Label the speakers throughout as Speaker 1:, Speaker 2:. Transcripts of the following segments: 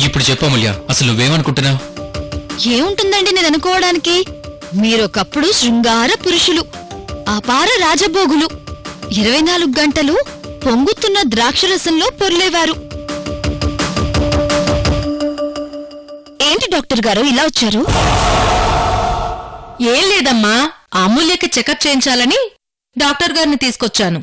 Speaker 1: ఇప్పుడు చెప్పమూల్య, అసలు నువ్వేమనుకుంటున్నావు?
Speaker 2: ఏముంటుందండి నేను అనుకోవడానికి? మీరొకప్పుడు శృంగార పురుషులు, అపార రాజభోగులు, 24 గంటలు పొంగుతున్న ద్రాక్షరసంలో పొర్లేవారు. ఏంటి డాక్టర్ గారు ఇలా వచ్చారు?
Speaker 3: ఏం లేదమ్మా, అమూల్యకి చెకప్ చేయించాలని డాక్టర్ గారిని తీసుకొచ్చాను.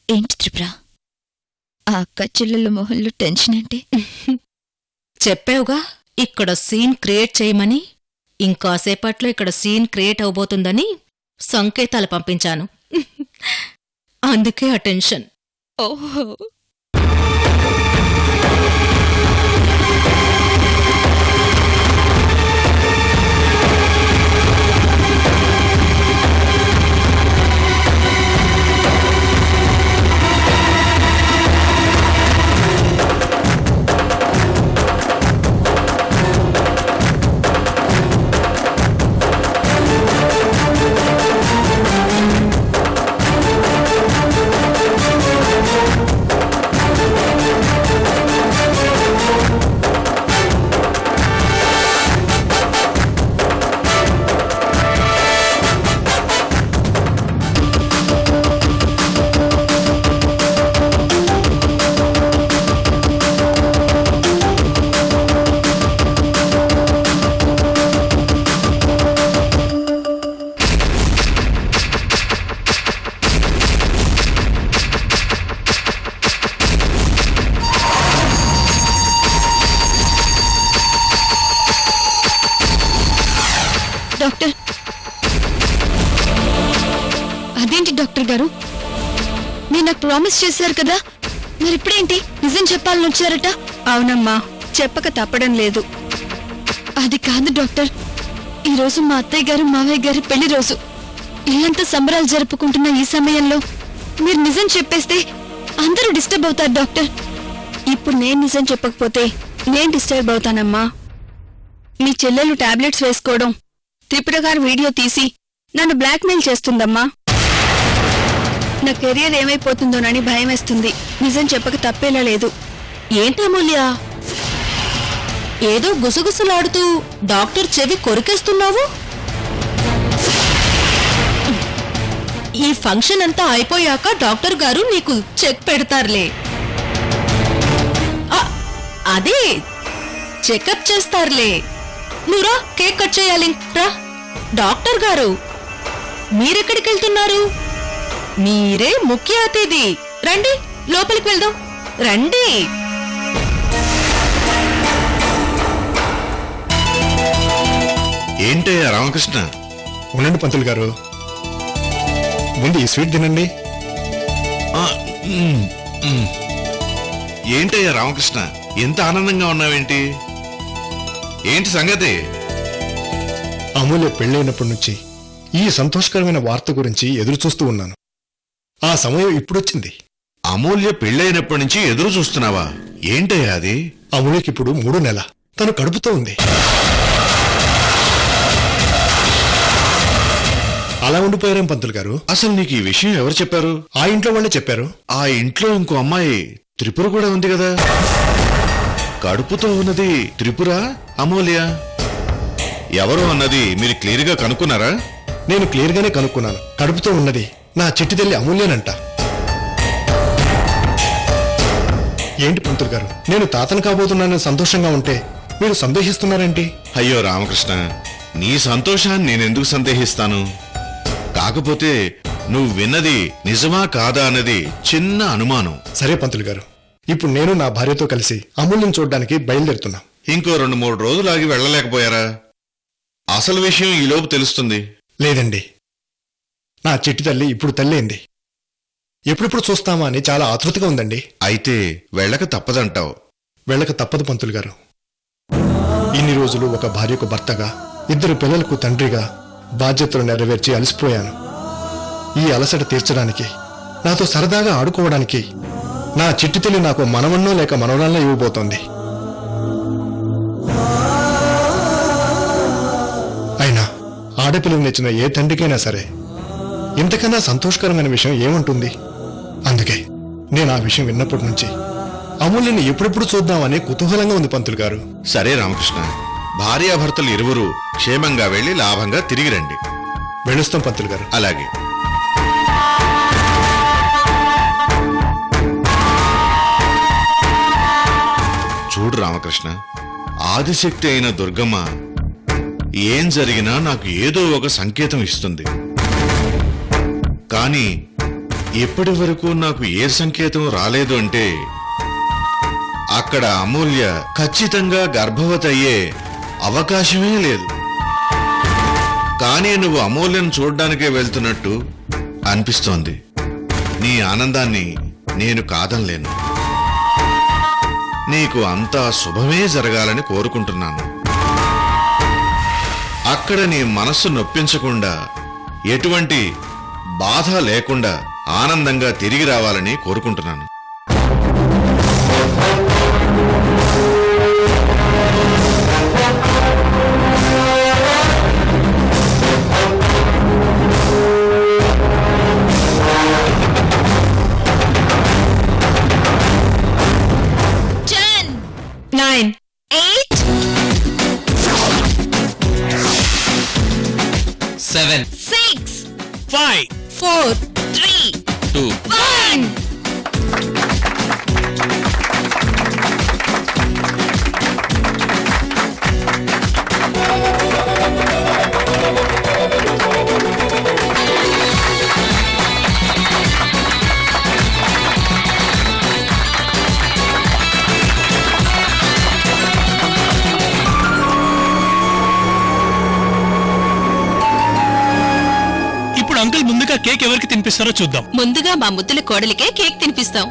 Speaker 2: ఏంటి త్రిపుర, ఆ అక్క చెల్లెళ్ళ మొహంలో టెన్షన్ ఏంటి?
Speaker 3: చెప్పావుగా ఇక్కడ సీన్ క్రియేట్ చేయమని. ఇంకాసేపట్లో ఇక్కడ సీన్ క్రియేట్ అవబోతుందని సంకేతాలు పంపించాను. అందుకే ఆ టెన్షన్.
Speaker 2: ఓహో, డాక్టర్, అదేంటి డాక్టర్ గారు, మీరు నాకు ప్రామిస్ చేశారు కదా, మరిప్పుడేంటి నిజం చెప్పాలని వచ్చారట?
Speaker 4: అవునమ్మా, చెప్పక తప్పడం లేదు.
Speaker 2: అది కాదు డాక్టర్, ఈరోజు మా అత్తయ్య గారు మావయ్య గారి పెళ్లి రోజు. ఇల్లంతా సంబరాలు జరుపుకుంటున్న ఈ సమయంలో మీరు నిజం చెప్పేస్తే అందరూ డిస్టర్బ్ అవుతారు డాక్టర్.
Speaker 4: ఇప్పుడు నేను నిజం చెప్పకపోతే నేను డిస్టర్బ్ అవుతానమ్మా. మీ చెల్లెలు టాబ్లెట్స్ వేసుకోవడం, త్రిపుర గారు వీడియో తీసి నన్ను బ్లాక్మెయిల్ చేస్తుందమ్మా. నా కెరియర్ ఏమైపోతుందోనని భయమేస్తుంది. నిజం చెప్పక తప్పేలా లేదు.
Speaker 3: ఏంటమూల్య, ఏదో గుసగుసలాడుతూ డాక్టర్ చెవి కొరికేస్తున్నావు? ఈ ఫంక్షన్ అంతా అయిపోయాక డాక్టర్ గారు నీకు చెక్ పెడతారులే. అదే చెకప్ చేస్తారులే. నువ్వురా, కేక్ కట్ చేయాలి రా. డాక్టర్ గారు, మీరెక్కడికెళ్తున్నారు? మీరే ముఖ్య అతిథి. రండి, లోపలికి వెళ్దాం. రండి.
Speaker 5: ఏంటయ్యా రామకృష్ణ?
Speaker 6: ఉండండి పంతులు గారు, ముందు ఈ స్వీట్ తినండి.
Speaker 5: ఏంటయ్యా రామకృష్ణ, ఎంత ఆనందంగా ఉన్నావేంటి? ఏంటి సంగతి?
Speaker 6: అమూల్య పెళ్ళైనప్పటి నుంచి ఈ సంతోషకరమైన వార్త గురించి ఎదురు చూస్తూ ఉన్నాను. ఆ సమయం ఇప్పుడొచ్చింది.
Speaker 5: అమూల్య పెళ్ళైనప్పటి నుంచి ఎదురు చూస్తున్నావా? ఏంటయ్యా అది?
Speaker 6: అమూల్యకిప్పుడు 3వ నెల, తను కడుపుతో ఉంది. అలా ఉండిపోయారేం పంతులు గారు?
Speaker 5: అసలు నీకు ఈ విషయం ఎవరు చెప్పారు?
Speaker 6: ఆ ఇంట్లో వాళ్ళే చెప్పారు.
Speaker 5: ఆ ఇంట్లో ఇంకో అమ్మాయి త్రిపుర కూడా ఉంది కదా? కడుపుతో ఉన్నది త్రిపుర, అమూల్య ఎవరు అన్నది మీరు క్లియర్గా కనుక్కున్నారా?
Speaker 6: నేను క్లియర్గానే కనుక్కున్నాను. కడుపుతో ఉన్నది నా చిట్టి తల్లి అమూల్యనంట. ఏంటి పంతులు గారు, నేను తాతను కాబోతున్నానని సంతోషంగా ఉంటే మీరు సందేహిస్తున్నారేంటి?
Speaker 5: అయ్యో రామకృష్ణ, నీ సంతోషాన్ని నేనెందుకు సందేహిస్తాను? కాకపోతే నువ్వు విన్నది నిజమా కాదా అన్నది చిన్న అనుమానం.
Speaker 6: సరే పంతులు గారు, ఇప్పుడు నేను నా భార్యతో కలిసి అమూల్యం చూడ్డానికి బయలుదేరుతున్నా.
Speaker 5: ఇంకో 2-3 రోజులు ఆగి వెళ్ళలేకపోయారా? అసలు విషయం ఈలోపు తెలుస్తుంది.
Speaker 6: లేదండి, నా చిట్టి తల్లి ఇప్పుడు తల్లైంది. ఎప్పుడెప్పుడు చూస్తామా అని చాలా ఆతృతగా ఉందండి.
Speaker 5: అయితే వెళ్ళక తప్పదంటావు?
Speaker 6: వెళ్ళక తప్పదు పంతులు గారు. ఇన్ని రోజులు ఒక భార్యకు భర్తగా, 2 పిల్లలకు తండ్రిగా బాధ్యతలు నెరవేర్చి అలసిపోయాను. ఈ అలసట తీర్చడానికి, నాతో సరదాగా ఆడుకోవడానికి నా చిట్టి తల్లి నాకు మనవన్నో లేక మనవరాల్లో ఇవ్వబోతోంది. అయినా ఆడపిల్లకు నచ్చిన ఏ తండ్రికైనా సరే ఇంతకన్నా సంతోషకరమైన విషయం ఏముంటుంది? అందుకే నేను ఆ విషయం విన్నప్పటి నుంచి అమూల్యని ఎప్పుడెప్పుడు చూద్దామని కుతూహలంగా ఉంది పంతులు గారు.
Speaker 5: సరే రామకృష్ణ, భార్యాభర్తలు ఇరువురు క్షేమంగా వెళ్లి లాభంగా తిరిగి రండి.
Speaker 6: వెళ్ళొస్తాం పంతులు గారు.
Speaker 5: అలాగే. చూడు రామకృష్ణ, ఆదిశక్తి అయిన దుర్గమ్మ ఏం జరిగినా నాకు ఏదో ఒక సంకేతం ఇస్తుంది. కానీ ఇప్పటి వరకు నాకు ఏ సంకేతం రాలేదు అంటే అక్కడ అమూల్య ఖచ్చితంగా గర్భవతి అయ్యే అవకాశమే లేదు. కానీ నువ్వు అమూల్యను చూడ్డానికే వెళ్తున్నట్టు అనిపిస్తోంది. నీ ఆనందాన్ని నేను కాదనలేను. నీకు అంతా శుభమే జరగాలని కోరుకుంటున్నాను. అక్కడ నీ మనస్సు నొప్పించకుండా, ఎటువంటి బాధ లేకుండా ఆనందంగా తిరిగి రావాలని కోరుకుంటున్నాను.
Speaker 1: సెవెన్
Speaker 2: 6,
Speaker 1: 5
Speaker 3: 4
Speaker 2: 3,
Speaker 1: 2
Speaker 2: 1.
Speaker 7: ఇప్పుడు అంకుల్ ముందుగా కేక్ ఎవరికి తినిపిస్తారో చూద్దాం.
Speaker 3: ముందుగా మా ముద్దుల కోడలికే కేక్ తినిపిస్తాం.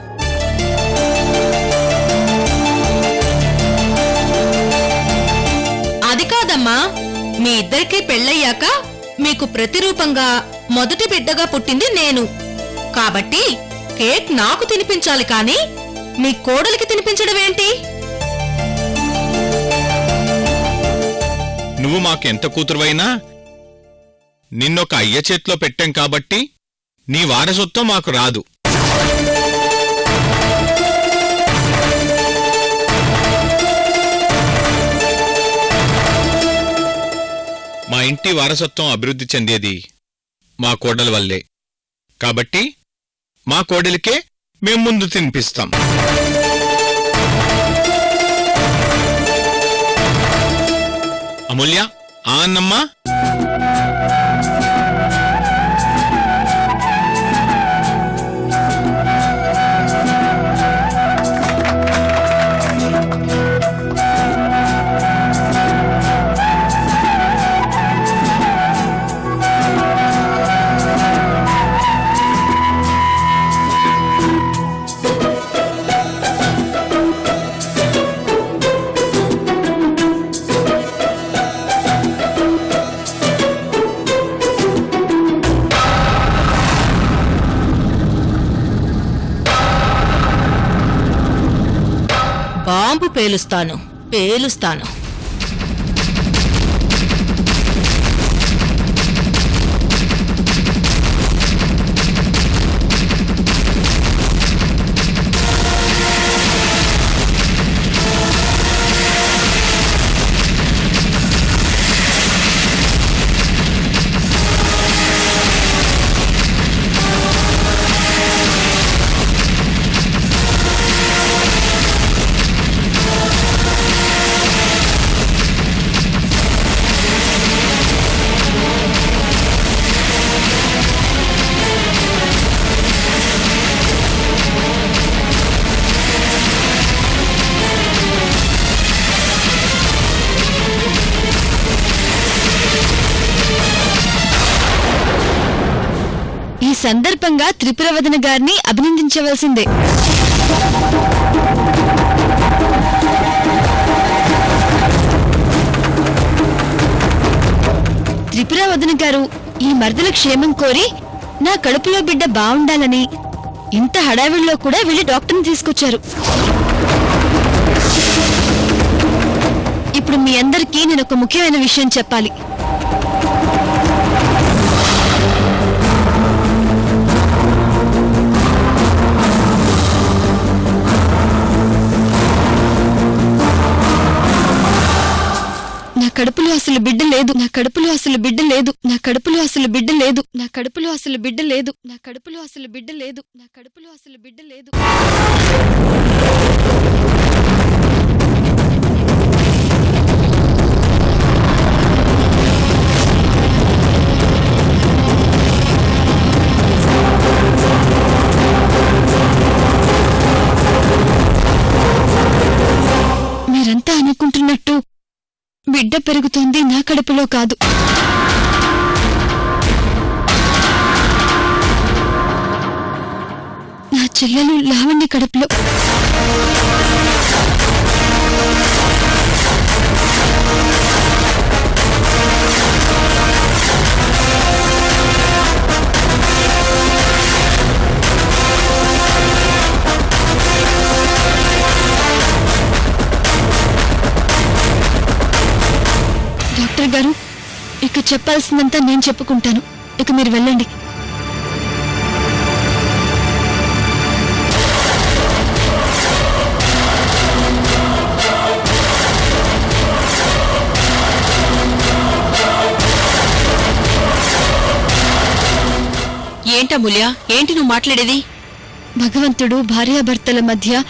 Speaker 3: అది కాదమ్మా, మీ ఇద్దరికీ పెళ్ళయ్యాక మీకు ప్రతిరూపంగా మొదటి బిడ్డగా పుట్టింది నేను. కాబట్టి కేక్ నాకు తినిపించాలి, కానీ మీ కోడలికి తినిపించడం ఏంటి?
Speaker 8: నువ్వు మాకెంత కూతురువైనా నిన్నొక అయ్య చేతిలో పెట్టాం కాబట్టి నీ వారసత్వం మాకు రాదు. మా ఇంటి వారసత్వం అభివృద్ధి చెందేది మా కోడల వల్లే. కాబట్టి మా కోడలికే మేం ముందు తినిపిస్తాం. అమూల్య, ఆ అన్నమ్మా.
Speaker 3: బాంబు పేలుస్తాను.
Speaker 2: ఈ సందర్భంగా త్రిపురవదన గారిని అభినందించవలసిందే. త్రిపురవదన గారు ఈ మర్దల క్షేమం కోరి నా కడుపులో బిడ్డ బావుండాలని ఇంత హడావిడిలో కూడా వెళ్లి డాక్టర్ని తీసుకొచ్చారు. ఇప్పుడు మీ అందరికీ నేను ఒక ముఖ్యమైన విషయం చెప్పాలి. కడుపులో అసలు బిడ్డ లేదు, నా కడుపులో అసలు బిడ్డ లేదు, నా కడుపులో అసలు బిడ్డ లేదు, నా కడుపులో అసలు బిడ్డ లేదు, నా కడుపులో అసలు బిడ్డ లేదు, నా కడుపులో అసలు బిడ్డ లేదు. మీరంతా అనుకుంటున్నట్టు బిడ్డ పెరుగుతోంది నా కడుపులో కాదు. నా చెల్లెలు లావణ్య కడుపులో. డాక్టర్ గారు, ఇక చెప్పాల్సిందంతా నేను చెప్పుకుంటాను. ఇక మీరు వెళ్ళండి.
Speaker 4: ఏంటమూల్య, ఏంటి నువ్వు మాట్లాడేది?
Speaker 2: భగవంతుడు భార్యాభర్తల మధ్య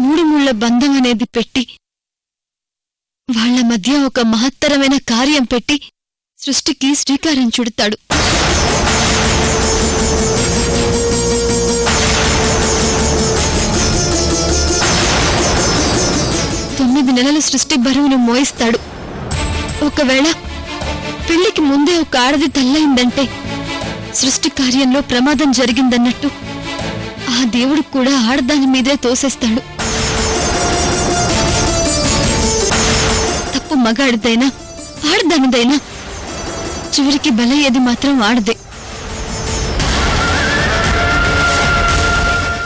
Speaker 2: మూడు ముళ్ల బంధం అనేది పెట్టి, వాళ్ల మధ్య ఒక మహత్తరమైన కార్యం పెట్టి సృష్టికి శ్రీకారం చుడతాడు. 9 నెలల సృష్టి బరువును మోయిస్తాడు. ఒకవేళ పెళ్లికి ముందే ఒక ఆడది తల్లయిందంటే సృష్టి కార్యంలో ప్రమాదం జరిగిందన్నట్టు ఆ దేవుడు కూడా ఆడదాని మీదే తోసేస్తాడు. తప్పు మగాడిదైనా ఆడదానిదైనా చివరికి బలయ్యేది మాత్రం ఆడదే.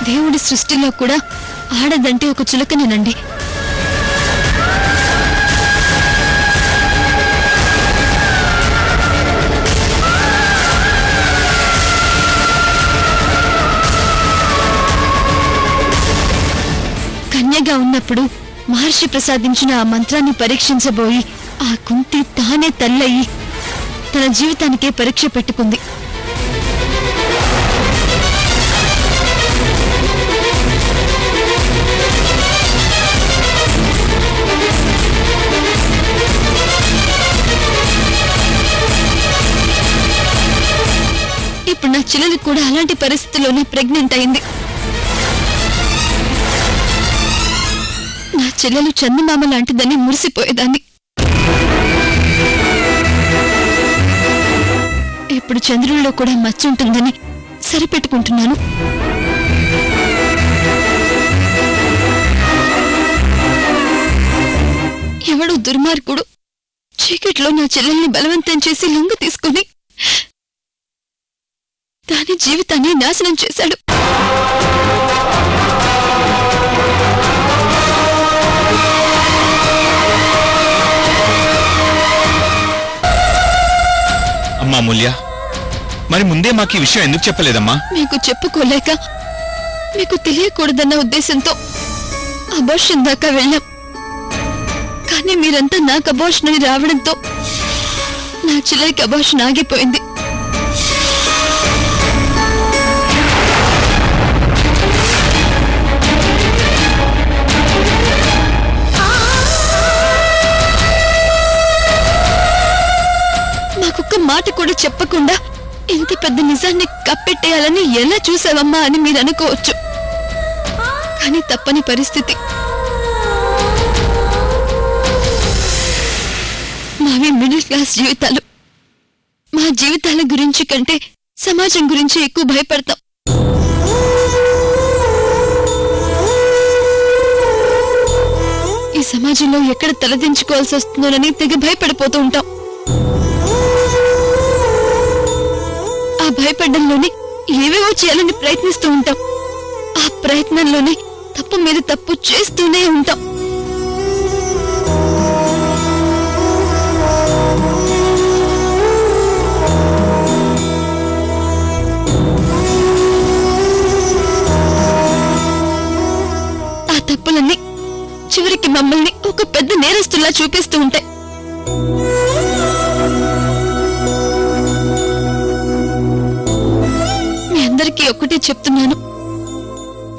Speaker 2: దేవుడి సృష్టిలో కూడా ఆడదంటే ఒక చులకనేనండి. కన్యగా ఉన్నప్పుడు మహర్షి ప్రసాదించిన ఆ మంత్రాన్ని పరీక్షించబోయి ఆ కుంతి తానే తల్లయి తన జీవితానికే పరీక్ష పెట్టుకుంది. ఇప్పుడు నా చెల్లెలు కూడా అలాంటి పరిస్థితిలోనే ప్రెగ్నెంట్ అయింది. నా చెల్లెలు చందమామ లాంటిదని మురిసిపోయేదాన్ని. ఇప్పుడు చంద్రుల్లో కూడా మచ్చుంటుందని సరిపెట్టుకుంటున్నాను. ఎవడో దుర్మార్గుడు చీకట్లో నా చెల్లెల్ని బలవంతం చేసి లొంగ తీసుకుని దాని జీవితాన్ని నాశనం చేశాడు.
Speaker 8: అమ్మా మూల్య, మరి ముందే మాకు ఈ విషయం ఎందుకు చెప్పలేదమ్మా?
Speaker 2: మీకు చెప్పుకోలేక, మీకు తెలియకూడదన్న ఉద్దేశంతో అబోర్షన్ దాకా వెళ్ళాం. కానీ మీరంతా నాకు అబోర్షన్ అని రావడంతో నా చెల్లెలికి అబోర్షన్ ఆగిపోయింది. మాకొక్క మాట కూడా చెప్పకుండా ఇంత పెద్ద నిజాన్ని కప్పెట్టేయాలని ఎలా చూసావమ్మా అని మీరు అనుకోవచ్చు. కానీ తప్పని పరిస్థితి. మావి మిడిల్ క్లాస్ జీవితాలు. మా జీవితాల గురించి కంటే సమాజం గురించి ఎక్కువ భయపడతాం. ఈ సమాజంలో ఎక్కడ తలదించుకోవాల్సి వస్తుందోనని తెగ భయపడిపోతూ ఉంటాం. ఆ భయపడ్డంలోనే ఏవేవో చేయాలని ప్రయత్నిస్తూ ఉంటాం. ఆ ప్రయత్నంలోనే తప్పు మీద తప్పు చేస్తూనే ఉంటాం. ఆ తప్పులన్నీ చివరికి మమ్మల్ని ఒక పెద్ద నేరస్తులా చూపిస్తూ ఉంటాయి. అందరికీ ఒక్కటే చెప్తున్నాను,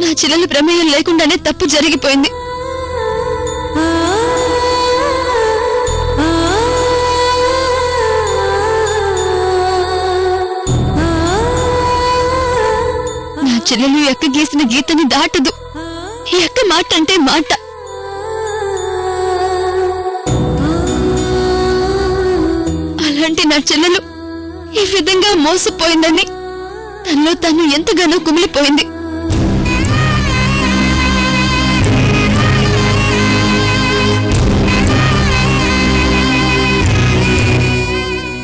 Speaker 2: నా చెల్లెలు ప్రమేయం లేకుండానే తప్పు జరిగిపోయింది. నా చెల్లెలు ఈ అక్క గీసిన గీతని దాటదు. ఈ అక్క మాట అంటే మాట. అలాంటి నా చెల్లెలు ఈ విధంగా మోసపోయిందని తనలో తను ఎంతగానో కుమిలిపోయింది.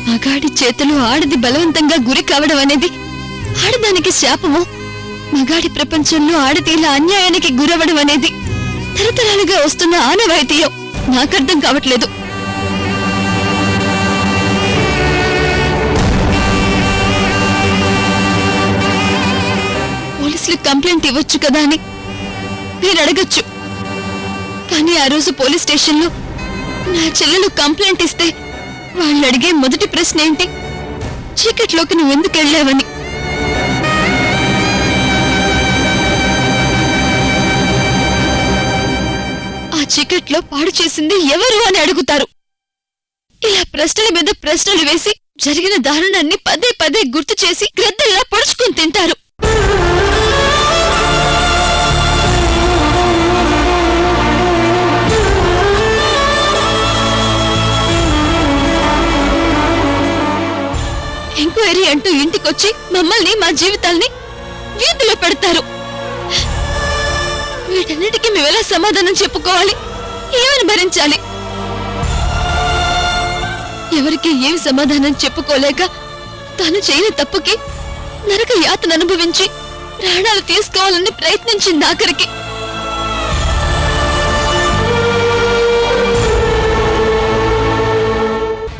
Speaker 2: మగాడి చేతులు ఆడది బలవంతంగా గురి కావడం అనేది ఆడదానికి శాపము. మగాడి ప్రపంచంలో ఆడది ఇలా అన్యాయానికి గురవడం అనేది తరతరాలుగా వస్తున్న ఆనవాయితీయం. నాకర్థం కావట్లేదు. పోలీసులు కంప్లైంట్ ఇవ్వచ్చు కదా అని మీరు అడగచ్చు. కానీ ఆ రోజు పోలీస్ స్టేషన్లో నా చెల్లెలు కంప్లైంట్ ఇస్తే వాళ్ళు అడిగే మొదటి ప్రశ్న ఏంటి? చీకట్లోకి నువ్వెందుకు వెళ్ళావని. ఆ చీకట్లో పాడు చేసింది ఎవరు అని అడుగుతారు. ఇలా ప్రశ్నల మీద ప్రశ్నలు వేసి జరిగిన దారుణాన్ని పదే పదే గుర్తు చేసి గ్రద్దల్లా పొడుచుకుని తింటారు. ఎంక్వైరీ అంటూ ఇంటికొచ్చి మమ్మల్ని, మా జీవితాల్ని వీధిలో పెడతారు. వీటన్నిటికీ మేమెలా సమాధానం చెప్పుకోవాలి? ఏమని భరించాలి? ఎవరికి ఏమి సమాధానం చెప్పుకోలేక తాను చేయని తప్పుకి నరక యాతన అనుభవించి ప్రాణాలు తీసుకోవాలని ప్రయత్నించింది ఆఖరికి.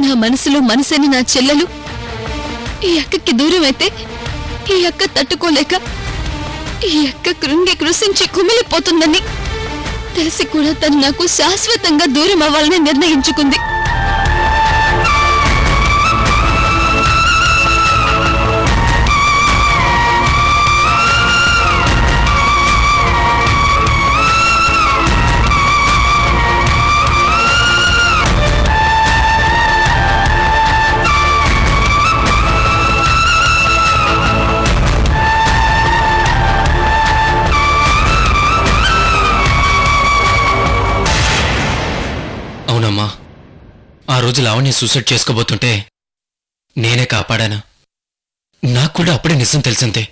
Speaker 2: నా మనసులో మనసైన నా చెల్లెలు ఈ అక్కకి దూరం అయితే ఈ అక్క తట్టుకోలేక ఈ అక్క కృంగి కృషించి కుమిలిపోతుందని తెలిసి కూడా తను నాకు శాశ్వతంగా దూరం అవ్వాలని నిర్ణయించుకుంది.
Speaker 1: అవునమ్మా, ఆ రోజు లావణ్య సూసైడ్ చేసుకోబోతుంటే నేనే కాపాడాను. నాకు కూడా అప్పుడే నిజం తెలిసిందే.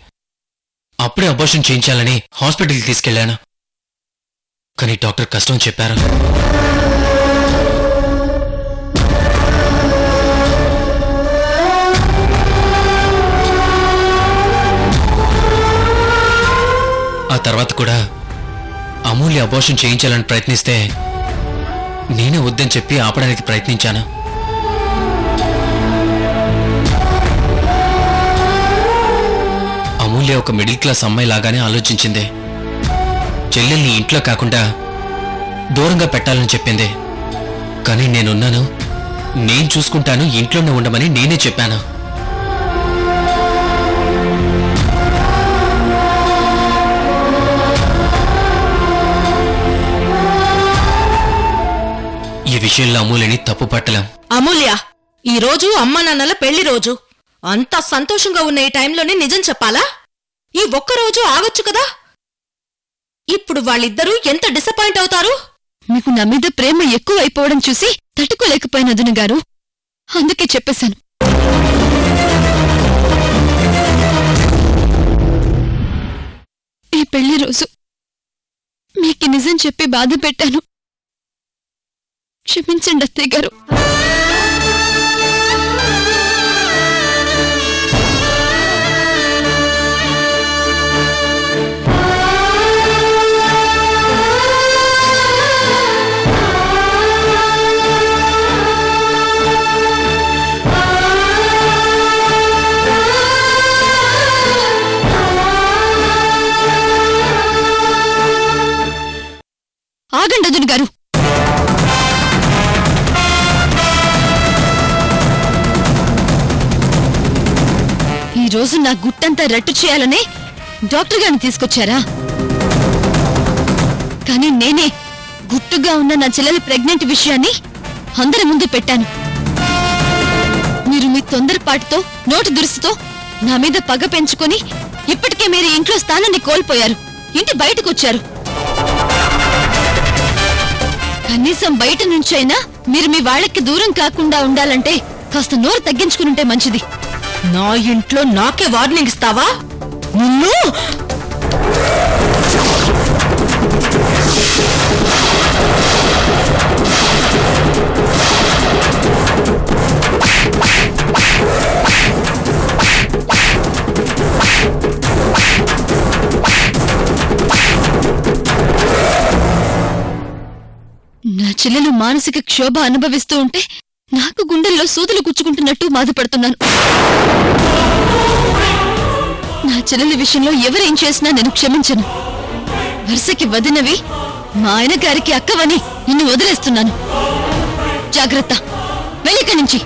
Speaker 1: అప్పుడే అబార్షన్ చేయించాలని హాస్పిటల్కి తీసుకెళ్లాను. కానీ డాక్టర్ కష్టం చెప్పారు. ఆ తర్వాత కూడా అమూల్య అబార్షన్ చేయించాలని ప్రయత్నిస్తే నేనే వద్దని చెప్పి ఆపడానికి ప్రయత్నించాను. అమూల్య ఒక మిడిల్ క్లాస్ అమ్మాయి లాగానే ఆలోచించింది. చెల్లెల్ని ఇంట్లో కాకుండా దూరంగా పెట్టాలని చెప్పింది. కానీ నేనున్నాను, నేను చూసుకుంటాను, ఇంట్లోనే ఉండమని నేనే చెప్పాను. ఈ విషయంలో అమూల్యని తప్పు పట్టలేం.
Speaker 3: అమూల్య, ఈ రోజు అమ్మా నాన్నల పెళ్లి రోజు. అంత సంతోషంగా ఉన్న ఈ టైంలోనే నిజం చెప్పాలా? ఈ ఒక్కరోజు ఆగొచ్చు కదా. ఇప్పుడు వాళ్ళిద్దరూ ఎంత డిసప్పాయింట్ అవుతారు.
Speaker 2: మీకు నా మీద ప్రేమ ఎక్కువ అయిపోవడం చూసి తట్టుకోలేకపోయిన అదును గారు, అందుకే చెప్పేశాను. ఈ పెళ్లి రోజు మీకు నిజం చెప్పి బాధ పెట్టాను. క్షమించండి అత్తయ్య గారు. ఆగండి అదును గారు. రోజు నా గుట్టంతా రట్టు చేయాలనే డాక్టర్ గారిని తీసుకొచ్చారా? కానీ నేనే గుట్టుగా ఉన్న నా చెల్లెలి ప్రెగ్నెంట్ విషయాన్ని అందరి ముందు పెట్టాను. మీరు మీ తొందరపాటుతో నోటి దురుసుతో నా మీద పగ పెంచుకొని ఇప్పటికే మీరు ఇంట్లో స్థానాన్ని కోల్పోయారు. ఇంటి బయటకొచ్చారు. కనీసం బయట నుంచైనా మీరు మీ వాళ్ళకి దూరం కాకుండా ఉండాలంటే కాస్త నోరు తగ్గించుకునుంటే మంచిది.
Speaker 3: నా ఇంట్లో నాకే వార్నింగ్ ఇస్తావా? నిన్ను
Speaker 2: నా చెల్లెలు మానసిక క్షోభ అనుభవిస్తూ ఉంటే నాకు గుండెల్లో సూదులు గుచ్చుకుంటున్నట్టు బాధపడుతున్నాను. నా చెల్లెలి విషయంలో ఎవరేం చేసినా నేను క్షమించను. వరుసకి వదినవి మా ఆయన గారికి అక్కవని నిన్ను వదిలేస్తున్నాను. జాగ్రత్త, వెళ్ళిక నుంచి.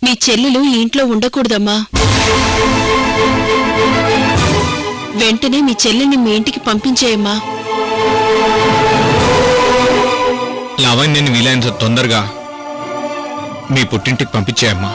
Speaker 4: మీ చెల్లెలు ఈ ఇంట్లో ఉండకూడదమ్మా. వెంటనే మీ చెల్లెల్ని మీ ఇంటికి పంపించేయమ్మా.
Speaker 8: లావణ్యని వీలైనంత తొందరగా మీ పుట్టింటికి పంపించేయమ్మా.